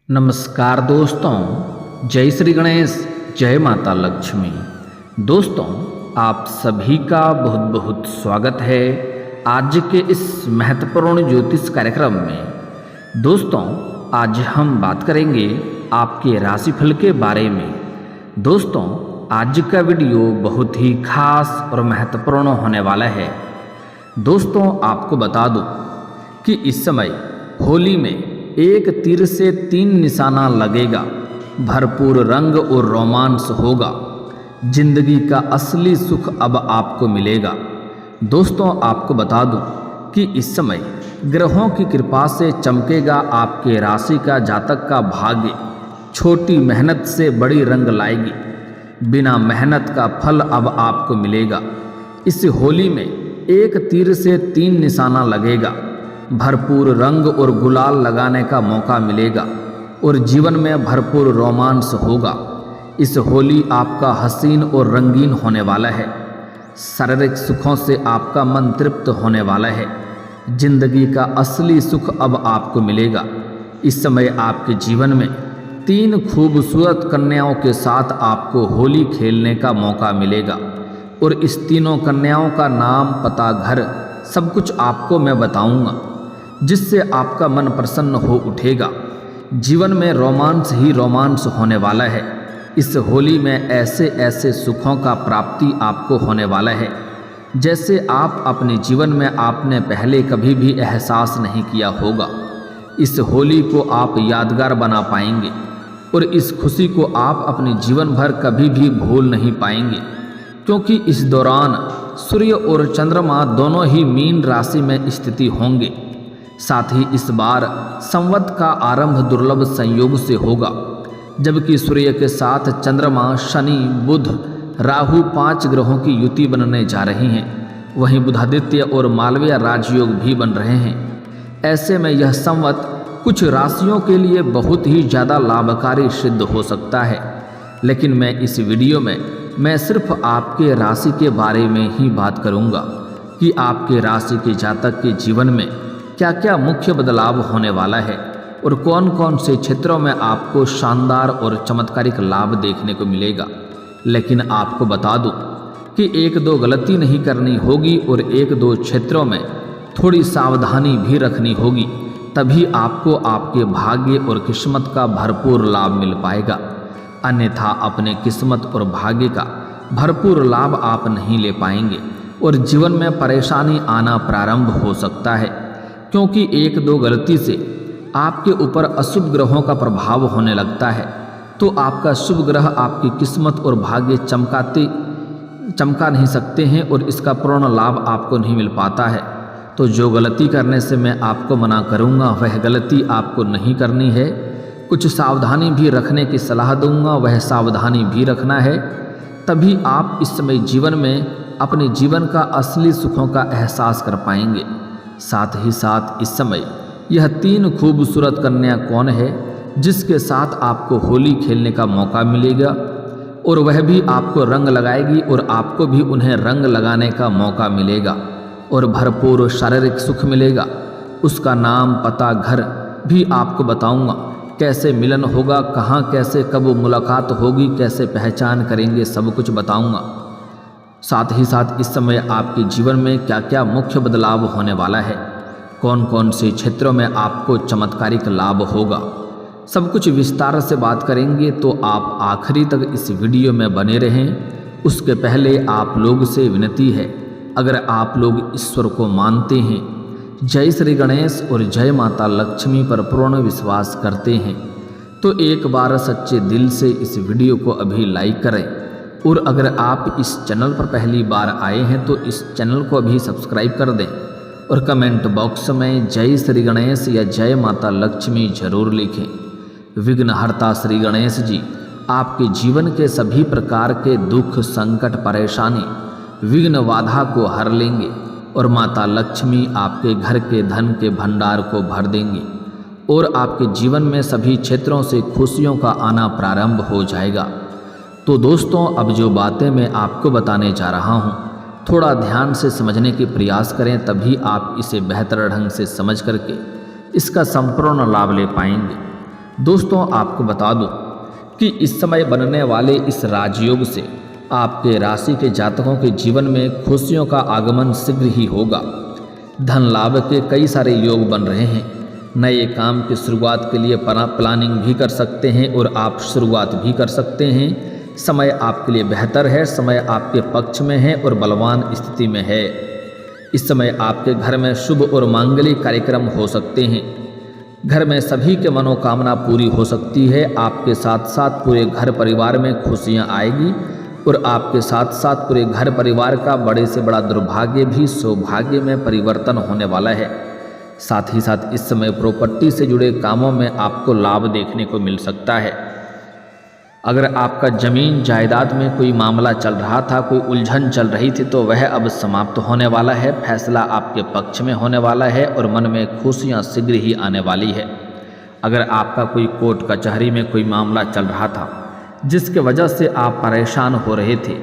नमस्कार दोस्तों, जय श्री गणेश, जय माता लक्ष्मी। दोस्तों, आप सभी का बहुत बहुत स्वागत है आज के इस महत्वपूर्ण ज्योतिष कार्यक्रम में। दोस्तों, आज हम बात करेंगे आपके राशिफल के बारे में। दोस्तों, आज का वीडियो बहुत ही खास और महत्वपूर्ण होने वाला है। दोस्तों, आपको बता दूं कि इस समय होली में एक तीर से 3 निशाना लगेगा, भरपूर रंग और रोमांस होगा, जिंदगी का असली सुख अब आपको मिलेगा। दोस्तों, आपको बता दूं कि इस समय ग्रहों की कृपा से चमकेगा आपके राशि का जातक का भाग्य। छोटी मेहनत से बड़ी रंग लाएगी, बिना मेहनत का फल अब आपको मिलेगा। इस होली में एक तीर से 3 निशाना लगेगा, भरपूर रंग और गुलाल लगाने का मौका मिलेगा और जीवन में भरपूर रोमांस होगा। इस होली आपका हसीन और रंगीन होने वाला है। शारीरिक सुखों से आपका मन तृप्त होने वाला है। जिंदगी का असली सुख अब आपको मिलेगा। इस समय आपके जीवन में 3 खूबसूरत कन्याओं के साथ आपको होली खेलने का मौका मिलेगा और इस तीनों कन्याओं का नाम, पता, घर सब कुछ आपको मैं बताऊंगा, जिससे आपका मन प्रसन्न हो उठेगा। जीवन में रोमांस ही रोमांस होने वाला है। इस होली में ऐसे ऐसे सुखों का प्राप्ति आपको होने वाला है जैसे आप अपने जीवन में आपने पहले कभी भी एहसास नहीं किया होगा। इस होली को आप यादगार बना पाएंगे और इस खुशी को आप अपने जीवन भर कभी भी भूल नहीं पाएंगे, क्योंकि इस दौरान सूर्य और चंद्रमा दोनों ही मीन राशि में स्थिति होंगे। साथ ही इस बार संवत का आरंभ दुर्लभ संयोग से होगा, जबकि सूर्य के साथ चंद्रमा, शनि, बुध, राहु 5 ग्रहों की युति बनने जा रही हैं। वहीं बुधादित्य और मालवीय राजयोग भी बन रहे हैं। ऐसे में यह संवत कुछ राशियों के लिए बहुत ही ज़्यादा लाभकारी सिद्ध हो सकता है। लेकिन मैं इस वीडियो में सिर्फ आपके राशि के बारे में ही बात करूंगा कि आपके राशि के जातक के जीवन में क्या क्या मुख्य बदलाव होने वाला है और कौन कौन से क्षेत्रों में आपको शानदार और चमत्कारिक लाभ देखने को मिलेगा। लेकिन आपको बता दूं कि 1-2 गलती नहीं करनी होगी और 1-2 क्षेत्रों में थोड़ी सावधानी भी रखनी होगी, तभी आपको आपके भाग्य और किस्मत का भरपूर लाभ मिल पाएगा। अन्यथा अपने किस्मत और भाग्य का भरपूर लाभ आप नहीं ले पाएंगे और जीवन में परेशानी आना प्रारंभ हो सकता है, क्योंकि 1-2 गलती से आपके ऊपर अशुभ ग्रहों का प्रभाव होने लगता है। तो आपका शुभ ग्रह आपकी किस्मत और भाग्य चमका नहीं सकते हैं और इसका पूर्ण लाभ आपको नहीं मिल पाता है। तो जो गलती करने से मैं आपको मना करूंगा, वह गलती आपको नहीं करनी है। कुछ सावधानी भी रखने की सलाह दूंगा, वह सावधानी भी रखना है, तभी आप इस समय जीवन में अपने जीवन का असली सुखों का एहसास कर पाएंगे। साथ ही साथ इस समय यह 3 खूबसूरत कन्या कौन है जिसके साथ आपको होली खेलने का मौका मिलेगा और वह भी आपको रंग लगाएगी और आपको भी उन्हें रंग लगाने का मौका मिलेगा और भरपूर शारीरिक सुख मिलेगा। उसका नाम, पता, घर भी आपको बताऊंगा। कैसे मिलन होगा, कहाँ, कैसे, कब मुलाकात होगी, कैसे पहचान करेंगे, सब कुछ बताऊंगा। साथ ही साथ इस समय आपके जीवन में क्या क्या मुख्य बदलाव होने वाला है, कौन कौन से क्षेत्रों में आपको चमत्कारिक लाभ होगा, सब कुछ विस्तार से बात करेंगे। तो आप आखिरी तक इस वीडियो में बने रहें। उसके पहले आप लोग से विनती है, अगर आप लोग ईश्वर को मानते हैं, जय श्री गणेश और जय माता लक्ष्मी पर पूर्ण विश्वास करते हैं, तो एक बार सच्चे दिल से इस वीडियो को अभी लाइक करें। और अगर आप इस चैनल पर पहली बार आए हैं तो इस चैनल को अभी सब्सक्राइब कर दें और कमेंट बॉक्स में जय श्री गणेश या जय माता लक्ष्मी जरूर लिखें। विघ्नहर्ता श्री गणेश जी आपके जीवन के सभी प्रकार के दुख, संकट, परेशानी, विघ्न, बाधा को हर लेंगे और माता लक्ष्मी आपके घर के धन के भंडार को भर देंगी और आपके जीवन में सभी क्षेत्रों से खुशियों का आना प्रारंभ हो जाएगा। तो दोस्तों, अब जो बातें मैं आपको बताने जा रहा हूँ, थोड़ा ध्यान से समझने के प्रयास करें, तभी आप इसे बेहतर ढंग से समझ करके इसका संपूर्ण लाभ ले पाएंगे। दोस्तों आपको बता दूं कि इस समय बनने वाले इस राजयोग से आपके राशि के जातकों के जीवन में खुशियों का आगमन शीघ्र ही होगा। धन लाभ के कई सारे योग बन रहे हैं। नए काम की शुरुआत के लिए प्लानिंग भी कर सकते हैं और आप शुरुआत भी कर सकते हैं। समय आपके लिए बेहतर है, समय आपके पक्ष में है और बलवान स्थिति में है। इस समय आपके घर में शुभ और मांगलिक कार्यक्रम हो सकते हैं। घर में सभी के मनोकामना पूरी हो सकती है। आपके साथ साथ पूरे घर परिवार में खुशियां आएगी और आपके साथ साथ पूरे घर परिवार का बड़े से बड़ा दुर्भाग्य भी सौभाग्य में परिवर्तन होने वाला है। साथ ही साथ इस समय प्रॉपर्टी से जुड़े कामों में आपको लाभ देखने को मिल सकता है। अगर आपका जमीन जायदाद में कोई मामला चल रहा था, कोई उलझन चल रही थी, तो वह अब समाप्त होने वाला है। फैसला आपके पक्ष में होने वाला है और मन में खुशियां शीघ्र ही आने वाली है। अगर आपका कोई कोर्ट कचहरी में कोई मामला चल रहा था जिसके वजह से आप परेशान हो रहे थे,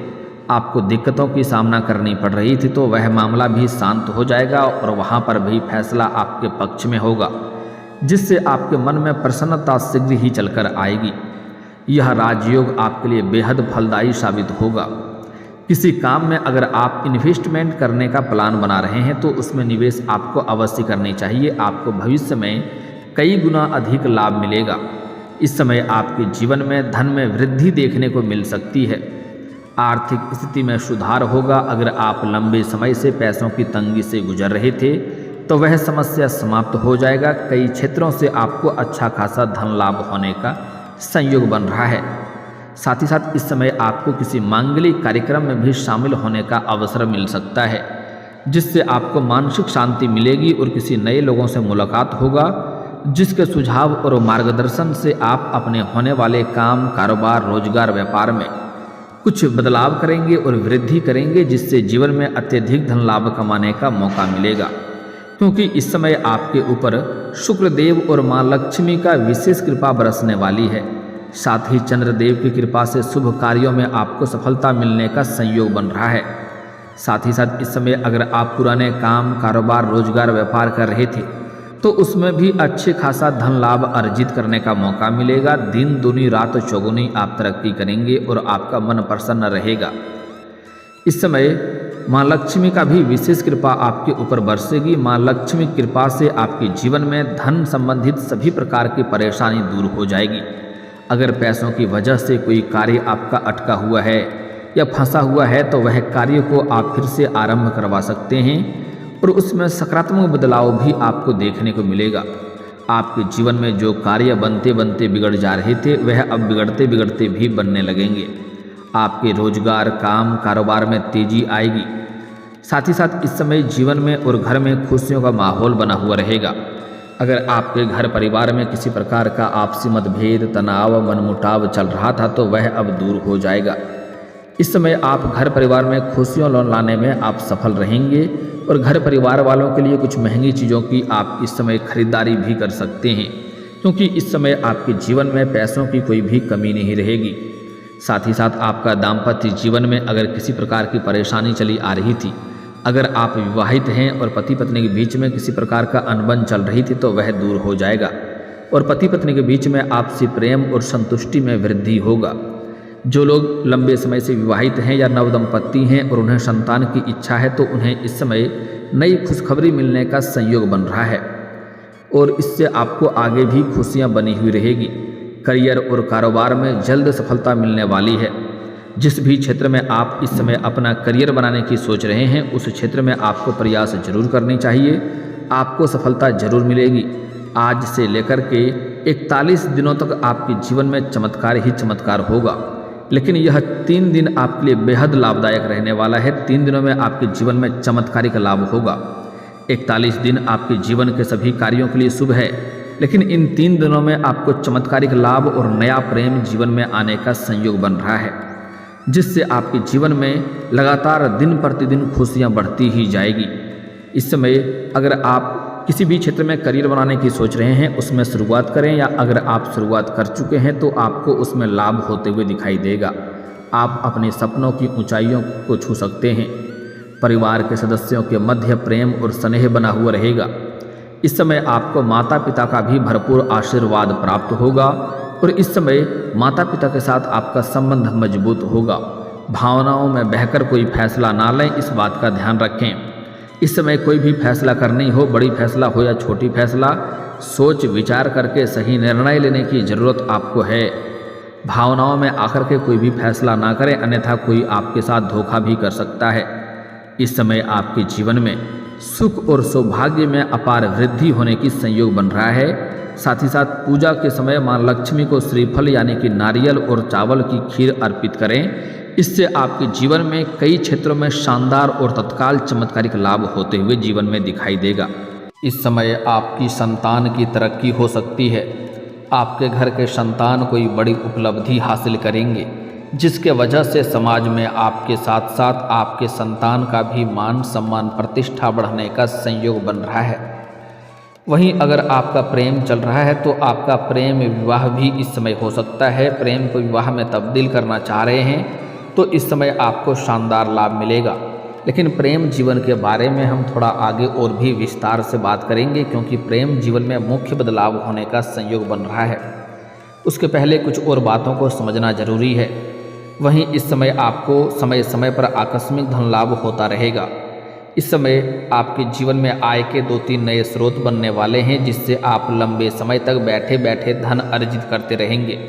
आपको दिक्कतों की सामना करनी पड़ रही थी, तो वह मामला भी शांत हो जाएगा और वहाँ पर भी फैसला आपके पक्ष में होगा, जिससे आपके मन में प्रसन्नता शीघ्र ही चलकर आएगी। यह राजयोग आपके लिए बेहद फलदायी साबित होगा। किसी काम में अगर आप इन्वेस्टमेंट करने का प्लान बना रहे हैं तो उसमें निवेश आपको अवश्य करनी चाहिए। आपको भविष्य में कई गुना अधिक लाभ मिलेगा। इस समय आपके जीवन में धन में वृद्धि देखने को मिल सकती है। आर्थिक स्थिति में सुधार होगा। अगर आप लंबे समय से पैसों की तंगी से गुजर रहे थे तो वह समस्या समाप्त हो जाएगा। कई क्षेत्रों से आपको अच्छा खासा धन लाभ होने का संयोग बन रहा है। साथ ही साथ इस समय आपको किसी मांगलिक कार्यक्रम में भी शामिल होने का अवसर मिल सकता है, जिससे आपको मानसिक शांति मिलेगी और किसी नए लोगों से मुलाकात होगा, जिसके सुझाव और मार्गदर्शन से आप अपने होने वाले काम, कारोबार, रोजगार, व्यापार में कुछ बदलाव करेंगे और वृद्धि करेंगे, जिससे जीवन में अत्यधिक धन लाभ कमाने का मौका मिलेगा। क्योंकि इस समय आपके ऊपर शुक्रदेव और माँ लक्ष्मी का विशेष कृपा बरसने वाली है। साथ ही चंद्रदेव की कृपा से शुभ कार्यों में आपको सफलता मिलने का संयोग बन रहा है। साथ ही साथ इस समय अगर आप पुराने काम, कारोबार, रोजगार, व्यापार कर रहे थे तो उसमें भी अच्छे खासा धन लाभ अर्जित करने का मौका मिलेगा। दिन दूनी रात चौगुनी आप तरक्की करेंगे और आपका मन प्रसन्न रहेगा। इस समय माँ लक्ष्मी का भी विशेष कृपा आपके ऊपर बरसेगी। माँ लक्ष्मी की कृपा से आपके जीवन में धन संबंधित सभी प्रकार की परेशानी दूर हो जाएगी। अगर पैसों की वजह से कोई कार्य आपका अटका हुआ है या फंसा हुआ है तो वह कार्य को आप फिर से आरंभ करवा सकते हैं और उसमें सकारात्मक बदलाव भी आपको देखने को मिलेगा। आपके जीवन में जो कार्य बनते बनते बिगड़ जा रहे थे वह अब बिगड़ते बिगड़ते भी बनने लगेंगे। आपके रोजगार, काम, कारोबार में तेजी आएगी। साथ ही साथ इस समय जीवन में और घर में खुशियों का माहौल बना हुआ रहेगा। अगर आपके घर परिवार में किसी प्रकार का आपसी मतभेद, तनाव, मनमुटाव चल रहा था तो वह अब दूर हो जाएगा। इस समय आप घर परिवार में खुशियों लाने में आप सफल रहेंगे और घर परिवार वालों के लिए कुछ महंगी चीज़ों की आप इस समय खरीदारी भी कर सकते हैं, क्योंकि इस समय आपके जीवन में पैसों की कोई भी कमी नहीं रहेगी। साथ ही साथ आपका दाम्पत्य जीवन में अगर किसी प्रकार की परेशानी चली आ रही थी, अगर आप विवाहित हैं और पति पत्नी के बीच में किसी प्रकार का अनबन चल रही थी तो वह दूर हो जाएगा और पति पत्नी के बीच में आपसी प्रेम और संतुष्टि में वृद्धि होगा। जो लोग लंबे समय से विवाहित हैं या नवदंपति हैं और उन्हें संतान की इच्छा है तो उन्हें इस समय नई खुशखबरी मिलने का संयोग बन रहा है और इससे आपको आगे भी खुशियां बनी हुई रहेगी। करियर और कारोबार में जल्द सफलता मिलने वाली है। जिस भी क्षेत्र में आप इस समय अपना करियर बनाने की सोच रहे हैं उस क्षेत्र में आपको प्रयास जरूर करनी चाहिए। आपको सफलता जरूर मिलेगी। आज से लेकर के 41 दिनों तक आपके जीवन में चमत्कार ही चमत्कार होगा, लेकिन यह 3 दिन आपके लिए बेहद लाभदायक रहने वाला है। 3 दिनों में आपके जीवन में चमत्कारिक लाभ होगा। 41 दिन आपके जीवन के सभी कार्यों के लिए शुभ है, लेकिन इन 3 दिनों में आपको चमत्कारिक लाभ और नया प्रेम जीवन में आने का संयोग बन रहा है, जिससे आपके जीवन में लगातार दिन प्रतिदिन खुशियां बढ़ती ही जाएगी। इस समय अगर आप किसी भी क्षेत्र में करियर बनाने की सोच रहे हैं उसमें शुरुआत करें, या अगर आप शुरुआत कर चुके हैं तो आपको उसमें लाभ होते हुए दिखाई देगा। आप अपने सपनों की ऊंचाइयों को छू सकते हैं। परिवार के सदस्यों के मध्य प्रेम और स्नेह बना हुआ रहेगा। इस समय आपको माता पिता का भी भरपूर आशीर्वाद प्राप्त होगा और इस समय माता पिता के साथ आपका संबंध मजबूत होगा। भावनाओं में बहकर कोई फैसला ना लें, इस बात का ध्यान रखें। इस समय कोई भी फैसला करनी हो, बड़ी फैसला हो या छोटी फैसला, सोच विचार करके सही निर्णय लेने की ज़रूरत आपको है। भावनाओं में आकर के कोई भी फैसला ना करें, अन्यथा कोई आपके साथ धोखा भी कर सकता है। इस समय आपके जीवन में सुख और सौभाग्य में अपार वृद्धि होने की संयोग बन रहा है। साथ ही साथ पूजा के समय मां लक्ष्मी को श्रीफल यानी कि नारियल और चावल की खीर अर्पित करें। इससे आपके जीवन में कई क्षेत्रों में शानदार और तत्काल चमत्कारिक लाभ होते हुए जीवन में दिखाई देगा। इस समय आपकी संतान की तरक्की हो सकती है। आपके घर के संतान कोई बड़ी उपलब्धि हासिल करेंगे, जिसके वजह से समाज में आपके साथ साथ आपके संतान का भी मान सम्मान प्रतिष्ठा बढ़ने का संयोग बन रहा है। वहीं अगर आपका प्रेम चल रहा है तो आपका प्रेम विवाह भी इस समय हो सकता है। प्रेम को विवाह में तब्दील करना चाह रहे हैं तो इस समय आपको शानदार लाभ मिलेगा। लेकिन प्रेम जीवन के बारे में हम थोड़ा आगे और भी विस्तार से बात करेंगे, क्योंकि प्रेम जीवन में मुख्य बदलाव होने का संयोग बन रहा है। उसके पहले कुछ और बातों को समझना जरूरी है। वहीं इस समय आपको समय समय पर आकस्मिक धन लाभ होता रहेगा। इस समय आपके जीवन में आय के 2-3 नए स्रोत बनने वाले हैं, जिससे आप लंबे समय तक बैठे बैठे धन अर्जित करते रहेंगे,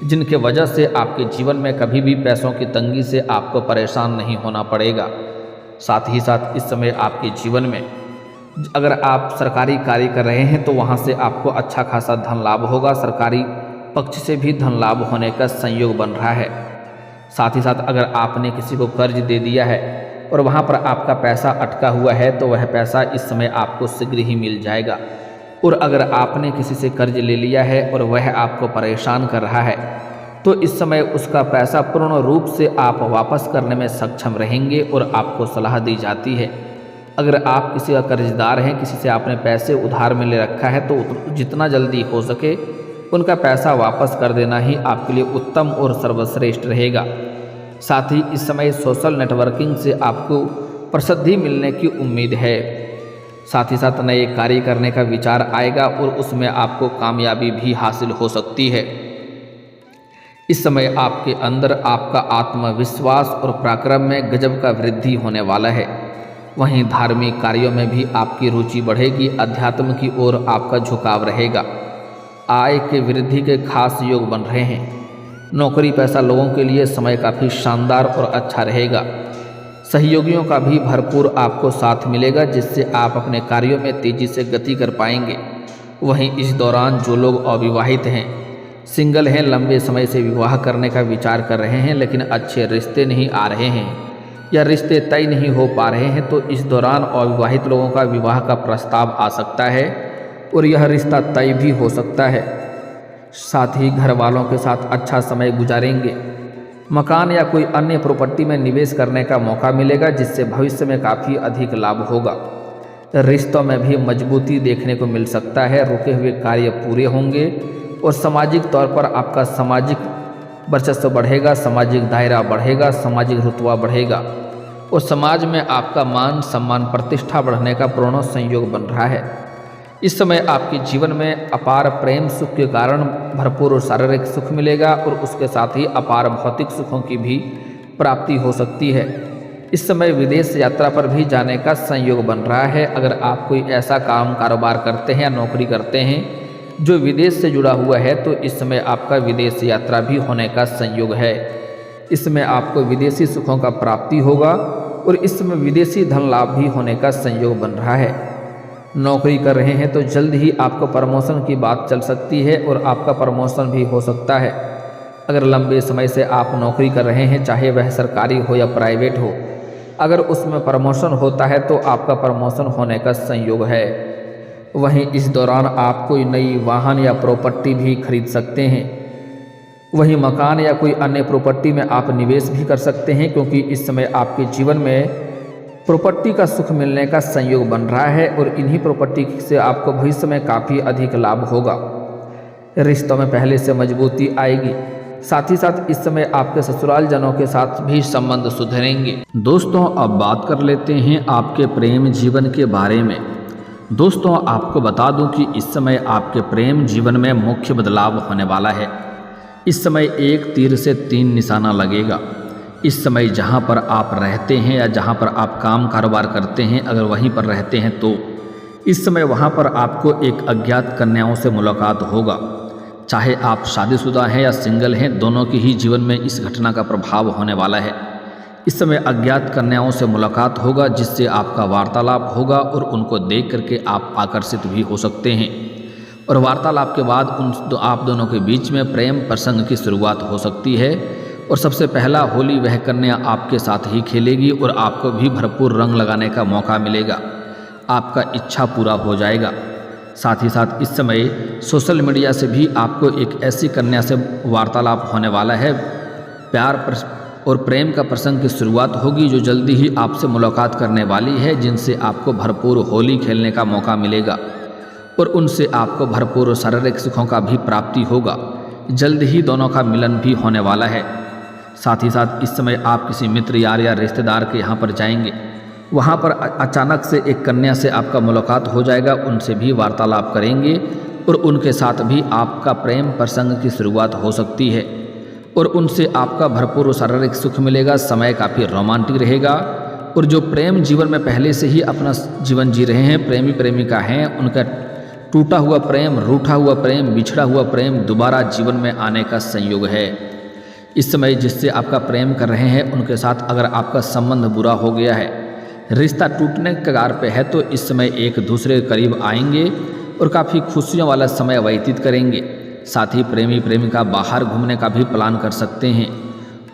जिनके वजह से आपके जीवन में कभी भी पैसों की तंगी से आपको परेशान नहीं होना पड़ेगा। साथ ही साथ इस समय आपके जीवन में अगर आप सरकारी कार्य कर रहे हैं तो वहाँ से आपको अच्छा खासा धन लाभ होगा। सरकारी पक्ष से भी धन लाभ होने का संयोग बन रहा है। साथ ही साथ अगर आपने किसी को कर्ज दे दिया है और वहाँ पर आपका पैसा अटका हुआ है तो वह पैसा इस समय आपको शीघ्र ही मिल जाएगा। और अगर आपने किसी से कर्ज ले लिया है और वह आपको परेशान कर रहा है तो इस समय उसका पैसा पूर्ण रूप से आप वापस करने में सक्षम रहेंगे और आपको सलाह दी जाती है। अगर आप किसी का कर्जदार हैं, किसी से आपने पैसे उधार में ले रखा है तो जितना जल्दी हो सके उनका पैसा वापस कर देना ही आपके लिए उत्तम और सर्वश्रेष्ठ रहेगा। साथ ही इस समय सोशल नेटवर्किंग से आपको प्रसिद्धि मिलने की उम्मीद है। साथ ही साथ नए कार्य करने का विचार आएगा और उसमें आपको कामयाबी भी हासिल हो सकती है। इस समय आपके अंदर आपका आत्मविश्वास और पराक्रम में गजब का वृद्धि होने वाला है। वहीं धार्मिक कार्यों में भी आपकी रुचि बढ़ेगी। अध्यात्म की ओर आपका झुकाव रहेगा। आय के वृद्धि के खास योग बन रहे हैं। नौकरी पेशा लोगों के लिए समय काफ़ी शानदार और अच्छा रहेगा। सहयोगियों का भी भरपूर आपको साथ मिलेगा, जिससे आप अपने कार्यों में तेज़ी से गति कर पाएंगे। वहीं इस दौरान जो लोग अविवाहित हैं, सिंगल हैं, लंबे समय से विवाह करने का विचार कर रहे हैं लेकिन अच्छे रिश्ते नहीं आ रहे हैं या रिश्ते तय नहीं हो पा रहे हैं, तो इस दौरान अविवाहित लोगों का विवाह का प्रस्ताव आ सकता है और यह रिश्ता तय भी हो सकता है। साथ ही घर वालों के साथ अच्छा समय गुजारेंगे। मकान या कोई अन्य प्रॉपर्टी में निवेश करने का मौका मिलेगा, जिससे भविष्य में काफ़ी अधिक लाभ होगा। रिश्तों में भी मजबूती देखने को मिल सकता है। रुके हुए कार्य पूरे होंगे और सामाजिक तौर पर आपका सामाजिक वर्चस्व बढ़ेगा, सामाजिक दायरा बढ़ेगा, सामाजिक रुतबा बढ़ेगा और समाज में आपका मान सम्मान प्रतिष्ठा बढ़ने का पूर्ण संयोग बन रहा है। इस समय आपके जीवन में अपार प्रेम सुख के कारण भरपूर शारीरिक सुख मिलेगा और उसके साथ ही अपार भौतिक सुखों की भी प्राप्ति हो सकती है। इस समय विदेश यात्रा पर भी जाने का संयोग बन रहा है। अगर आप कोई ऐसा काम कारोबार करते हैं या नौकरी करते हैं जो विदेश से जुड़ा हुआ है तो इस समय आपका विदेश यात्रा भी होने का संयोग है। इसमें आपको विदेशी सुखों का प्राप्ति होगा और इस समय विदेशी धन लाभ भी होने का संयोग बन रहा है। नौकरी कर रहे हैं तो जल्द ही आपको प्रमोशन की बात चल सकती है और आपका प्रमोशन भी हो सकता है। अगर लंबे समय से आप नौकरी कर रहे हैं, चाहे वह सरकारी हो या प्राइवेट हो, अगर उसमें प्रमोशन होता है तो आपका प्रमोशन होने का संयोग है। वहीं इस दौरान आप कोई नई वाहन या प्रॉपर्टी भी खरीद सकते हैं। वहीं मकान या कोई अन्य प्रॉपर्टी में आप निवेश भी कर सकते हैं, क्योंकि इस समय आपके जीवन में प्रॉपर्टी का सुख मिलने का संयोग बन रहा है और इन्हीं प्रॉपर्टी से आपको भविष्य में काफ़ी अधिक लाभ होगा। रिश्तों में पहले से मजबूती आएगी। साथ ही साथ इस समय आपके ससुराल जनों के साथ भी संबंध सुधरेंगे। दोस्तों, अब बात कर लेते हैं आपके प्रेम जीवन के बारे में। दोस्तों आपको बता दूं कि इस समय आपके प्रेम जीवन में मुख्य बदलाव होने वाला है। इस समय एक तीर से 3 निशाना लगेगा। इस समय जहां पर आप रहते हैं या जहां पर आप काम कारोबार करते हैं, अगर वहीं पर रहते हैं तो इस समय वहां पर आपको एक अज्ञात कन्याओं से मुलाकात होगा। चाहे आप शादीशुदा हैं या सिंगल हैं, दोनों के ही जीवन में इस घटना का प्रभाव होने वाला है। इस समय अज्ञात कन्याओं से मुलाकात होगा, जिससे आपका वार्तालाप होगा और उनको देख करके आप आकर्षित भी हो सकते हैं। और वार्तालाप के बाद आप दोनों के बीच में प्रेम प्रसंग की शुरुआत हो सकती है। और सबसे पहला होली वह कन्या आपके साथ ही खेलेगी और आपको भी भरपूर रंग लगाने का मौका मिलेगा। आपका इच्छा पूरा हो जाएगा। साथ ही साथ इस समय सोशल मीडिया से भी आपको एक ऐसी कन्या से वार्तालाप होने वाला है। प्यार और प्रेम का प्रसंग की शुरुआत होगी, जो जल्दी ही आपसे मुलाकात करने वाली है, जिनसे आपको भरपूर होली खेलने का मौका मिलेगा और उनसे आपको भरपूर शारीरिक सुखों का भी प्राप्ति होगा। जल्द ही दोनों का मिलन भी होने वाला है। साथ ही साथ इस समय आप किसी मित्र यार या रिश्तेदार के यहाँ पर जाएंगे। वहाँ पर अचानक से एक कन्या से आपका मुलाकात हो जाएगा, उनसे भी वार्तालाप करेंगे और उनके साथ भी आपका प्रेम प्रसंग की शुरुआत हो सकती है और उनसे आपका भरपूर शारीरिक सुख मिलेगा। समय काफ़ी रोमांटिक रहेगा और जो प्रेम जीवन में पहले से ही अपना जीवन जी रहे हैं, प्रेमी प्रेमिका हैं, उनका टूटा हुआ प्रेम, रूठा हुआ प्रेम, बिछड़ा हुआ प्रेम दोबारा जीवन में आने का संयोग है। इस समय जिससे आपका प्रेम कर रहे हैं, उनके साथ अगर आपका संबंध बुरा हो गया है, रिश्ता टूटने के कगार पे है, तो इस समय एक दूसरे के करीब आएंगे और काफ़ी खुशियों वाला समय व्यतीत करेंगे। साथ ही प्रेमी प्रेमिका बाहर घूमने का भी प्लान कर सकते हैं।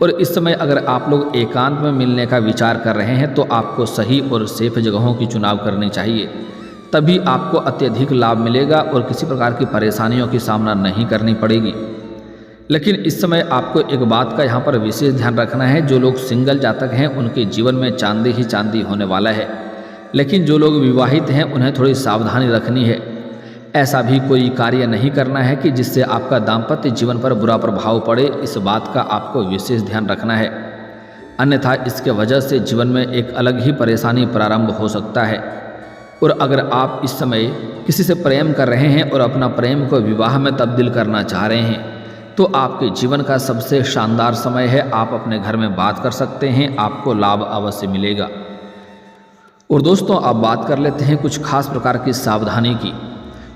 और इस समय अगर आप लोग एकांत में मिलने का विचार कर रहे हैं, तो आपको सही और सेफ जगहों की चुनाव करनी चाहिए, तभी आपको अत्यधिक लाभ मिलेगा और किसी प्रकार की परेशानियों की सामना नहीं करनी पड़ेगी। लेकिन इस समय आपको एक बात का यहाँ पर विशेष ध्यान रखना है। जो लोग सिंगल जातक हैं, उनके जीवन में चांदी ही चांदी होने वाला है। लेकिन जो लोग विवाहित हैं, उन्हें थोड़ी सावधानी रखनी है। ऐसा भी कोई कार्य नहीं करना है कि जिससे आपका दाम्पत्य जीवन पर बुरा प्रभाव पड़े। इस बात का आपको विशेष ध्यान रखना है, अन्यथा इसके वजह से जीवन में एक अलग ही परेशानी प्रारंभ हो सकता है। और अगर आप इस समय किसी से प्रेम कर रहे हैं और अपना प्रेम को विवाह में तब्दील करना चाह रहे हैं, तो आपके जीवन का सबसे शानदार समय है। आप अपने घर में बात कर सकते हैं, आपको लाभ अवश्य मिलेगा। और दोस्तों अब बात कर लेते हैं कुछ खास प्रकार की सावधानी की।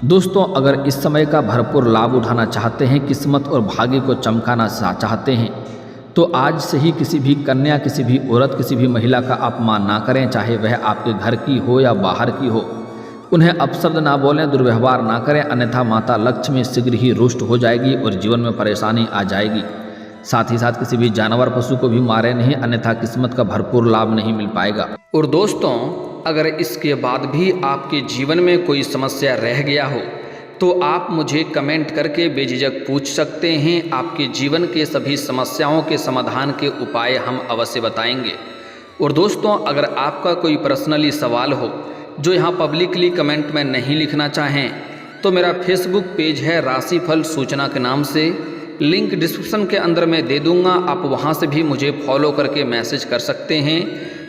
दोस्तों अगर इस समय का भरपूर लाभ उठाना चाहते हैं, किस्मत और भाग्य को चमकाना चाहते हैं, तो आज से ही किसी भी कन्या, किसी भी औरत, किसी भी महिला का अपमान ना करें, चाहे वह आपके घर की हो या बाहर की हो। उन्हें अपशब्द ना बोलें, दुर्व्यवहार ना करें, अन्यथा माता लक्ष्मी शीघ्र ही रुष्ट हो जाएगी और जीवन में परेशानी आ जाएगी। साथ ही साथ किसी भी जानवर पशु को भी मारे नहीं, अन्यथा किस्मत का भरपूर लाभ नहीं मिल पाएगा। और दोस्तों अगर इसके बाद भी आपके जीवन में कोई समस्या रह गया हो, तो आप मुझे कमेंट करके बेझिझक पूछ सकते हैं। आपके जीवन के सभी समस्याओं के समाधान के उपाय हम अवश्य बताएंगे। और दोस्तों अगर आपका कोई पर्सनली सवाल हो जो यहाँ पब्लिकली कमेंट में नहीं लिखना चाहें, तो मेरा फेसबुक पेज है राशिफल सूचना के नाम से, लिंक डिस्क्रिप्शन के अंदर मैं दे दूँगा। आप वहाँ से भी मुझे फॉलो करके मैसेज कर सकते हैं।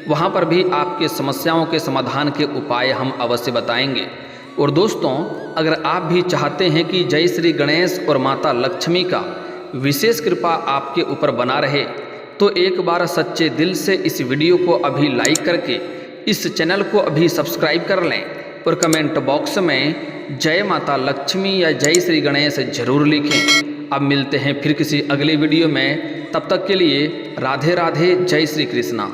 वहाँ पर भी आपके समस्याओं के समाधान के उपाय हम अवश्य बताएंगे। और दोस्तों अगर आप भी चाहते हैं कि जय श्री गणेश और माता लक्ष्मी का विशेष कृपा आपके ऊपर बना रहे, तो एक बार सच्चे दिल से इस वीडियो को अभी लाइक करके इस चैनल को अभी सब्सक्राइब कर लें और कमेंट बॉक्स में जय माता लक्ष्मी या जय श्री गणेश जरूर लिखें। अब मिलते हैं फिर किसी अगले वीडियो में, तब तक के लिए राधे राधे, जय श्री कृष्णा।